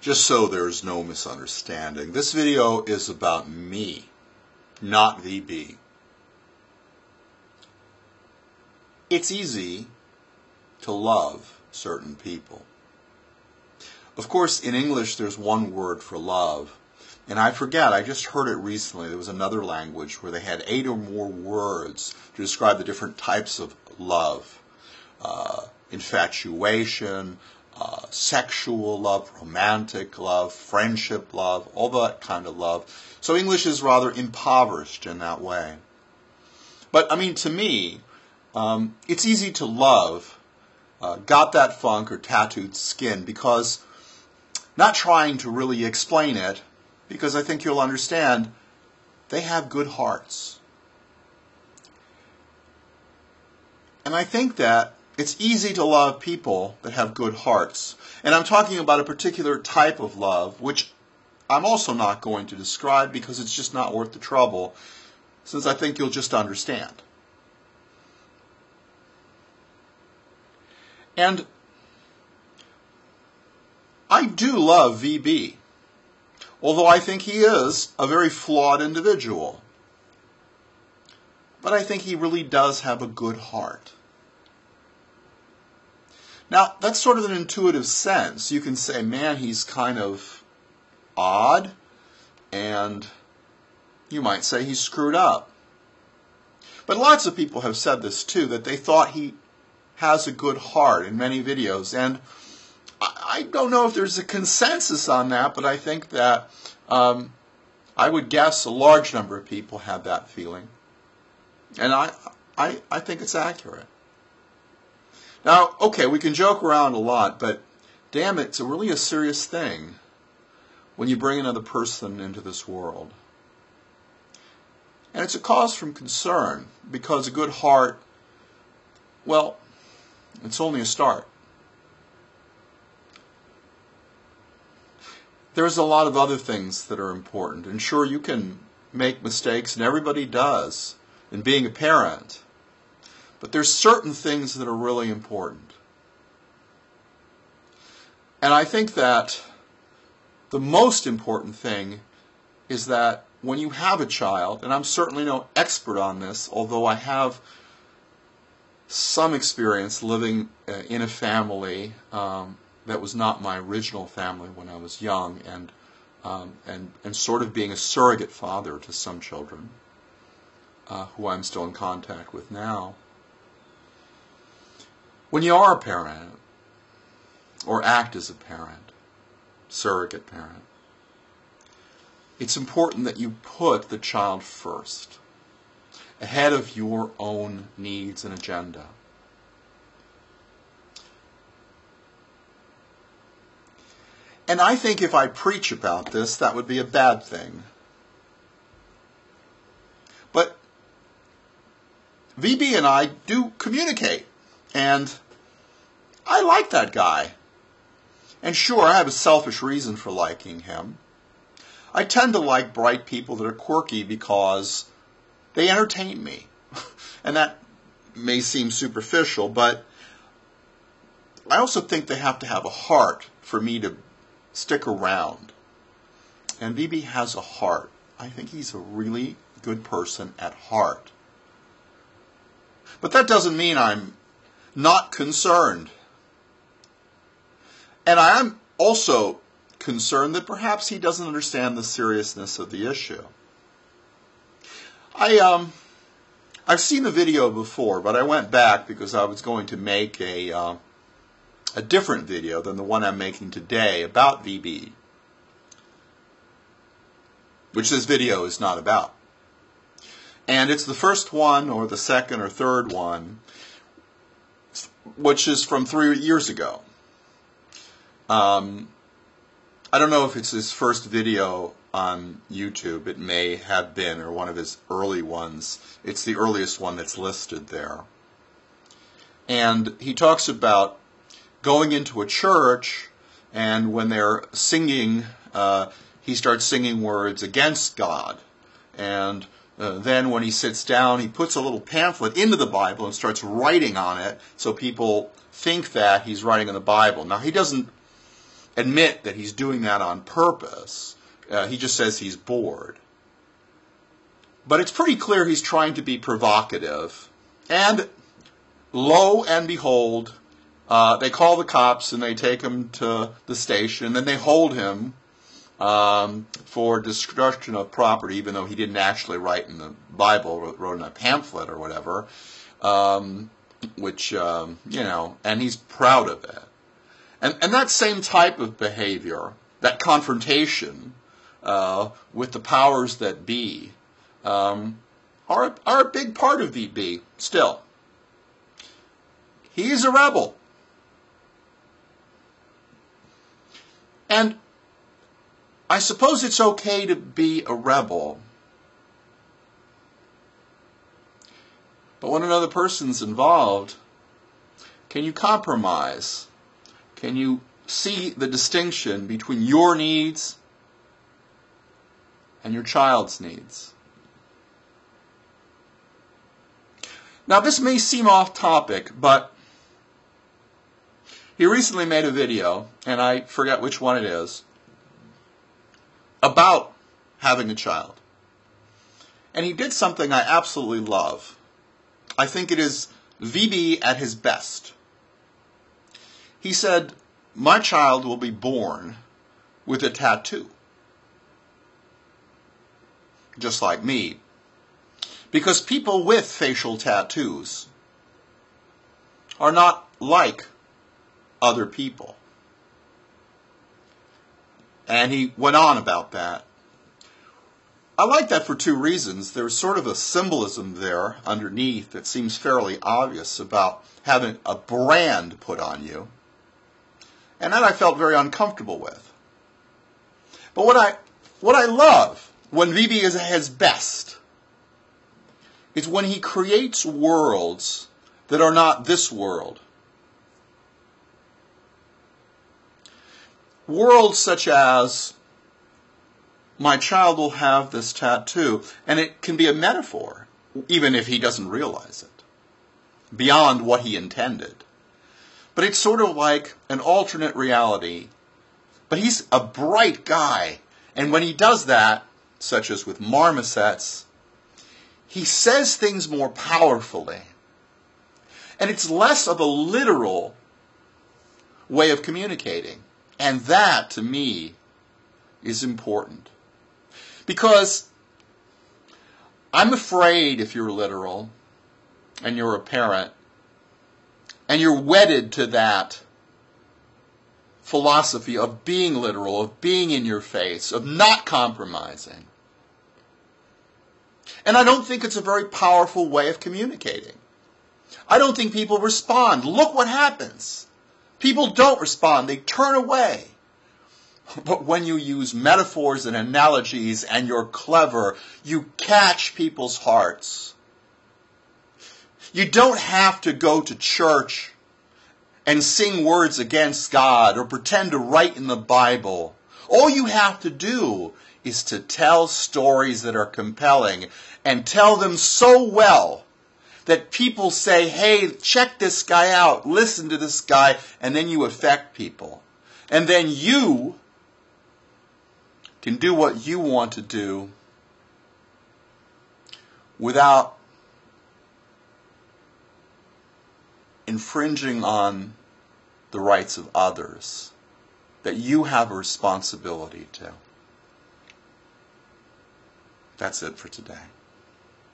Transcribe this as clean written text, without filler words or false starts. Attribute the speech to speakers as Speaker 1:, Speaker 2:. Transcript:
Speaker 1: Just so there's no misunderstanding, this video is about me, not VB. It's easy to love certain people. Of course, in English there's one word for love, and I forget, I just heard it recently. There was another language where they had 8 or more words to describe the different types of love. Infatuation, sexual love, romantic love, friendship love, all that kind of love. So English is rather impoverished in that way. But, I mean, to me, it's easy to love Got That Funk or Tattooed Skin, because, not trying to really explain it, because I think you'll understand, they have good hearts. And I think that it's easy to love people that have good hearts. And I'm talking about a particular type of love, which I'm also not going to describe because it's just not worth the trouble, since I think you'll just understand. And I do love VB, although I think he is a very flawed individual. But I think he really does have a good heart. Now, that's sort of an intuitive sense. You can say, man, he's kind of odd, and you might say he's screwed up. But lots of people have said this too, that they thought he has a good heart in many videos, and I don't know if there's a consensus on that, but I think that I would guess a large number of people have that feeling. And I think it's accurate. Now, okay, we can joke around a lot, but damn it, it's really a serious thing when you bring another person into this world. And it's a cause for concern, because a good heart, well, it's only a start. There's a lot of other things that are important, and sure, you can make mistakes, and everybody does, in being a parent. But there's certain things that are really important. And I think that the most important thing is that when you have a child, and I'm certainly no expert on this, although I have some experience living in a family that was not my original family when I was young, and sort of being a surrogate father to some children who I'm still in contact with now. When you are a parent, or act as a parent, surrogate parent, it's important that you put the child first, ahead of your own needs and agenda. And I think if I preach about this, that would be a bad thing. But VB and I do communicate. And I like that guy. And sure, I have a selfish reason for liking him. I tend to like bright people that are quirky because they entertain me. And that may seem superficial, but I also think they have to have a heart for me to stick around. And VB has a heart. I think he's a really good person at heart. But that doesn't mean I'm not concerned. And I am also concerned that perhaps he doesn't understand the seriousness of the issue. I've seen the video before, but I went back because I was going to make a different video than the one I'm making today about VB, which this video is not about. And it's the first one, or the second or third one, which is from 3 years ago. I don't know if it's his first video on YouTube. It may have been, or one of his early ones. It's the earliest one that's listed there. And he talks about going into a church, and when they're singing, he starts singing words against God. And then when he sits down, he puts a little pamphlet into the Bible and starts writing on it, so people think that he's writing in the Bible. Now, he doesn't admit that he's doing that on purpose. He just says he's bored. But it's pretty clear he's trying to be provocative. And lo and behold, they call the cops and they take him to the station. And then they hold him for destruction of property, even though he didn't actually write in the Bible, wrote in a pamphlet or whatever, which, and he's proud of it. And that same type of behavior, that confrontation with the powers that be, are a big part of VB still. He's a rebel. And I suppose it's okay to be a rebel. But when another person's involved, can you compromise? Can you see the distinction between your needs and your child's needs? Now, this may seem off topic, but he recently made a video, and I forget which one it is, about having a child. And he did something I absolutely love. I think it is VB at his best. He said, my child will be born with a tattoo. Just like me. Because people with facial tattoos are not like other people. And he went on about that. I like that for two reasons. There's sort of a symbolism there underneath that seems fairly obvious about having a brand put on you. And that I felt very uncomfortable with. But what I love when VB is at his best is when he creates worlds that are not this world. Worlds such as, my child will have this tattoo, and it can be a metaphor, even if he doesn't realize it, beyond what he intended. But it's sort of like an alternate reality. But he's a bright guy, and when he does that, such as with marmosets, he says things more powerfully. And it's less of a literal way of communicating. And that, to me, is important. Because I'm afraid if you're literal, and you're a parent, and you're wedded to that philosophy of being literal, of being in your face, of not compromising. And I don't think it's a very powerful way of communicating. I don't think people respond. Look what happens. People don't respond. They turn away. But when you use metaphors and analogies and you're clever, you catch people's hearts. You don't have to go to church and sing words against God or pretend to write in the Bible. All you have to do is to tell stories that are compelling and tell them so well that people say, hey, check this guy out, listen to this guy, and then you affect people. And then you can do what you want to do without infringing on the rights of others that you have a responsibility to. That's it for today.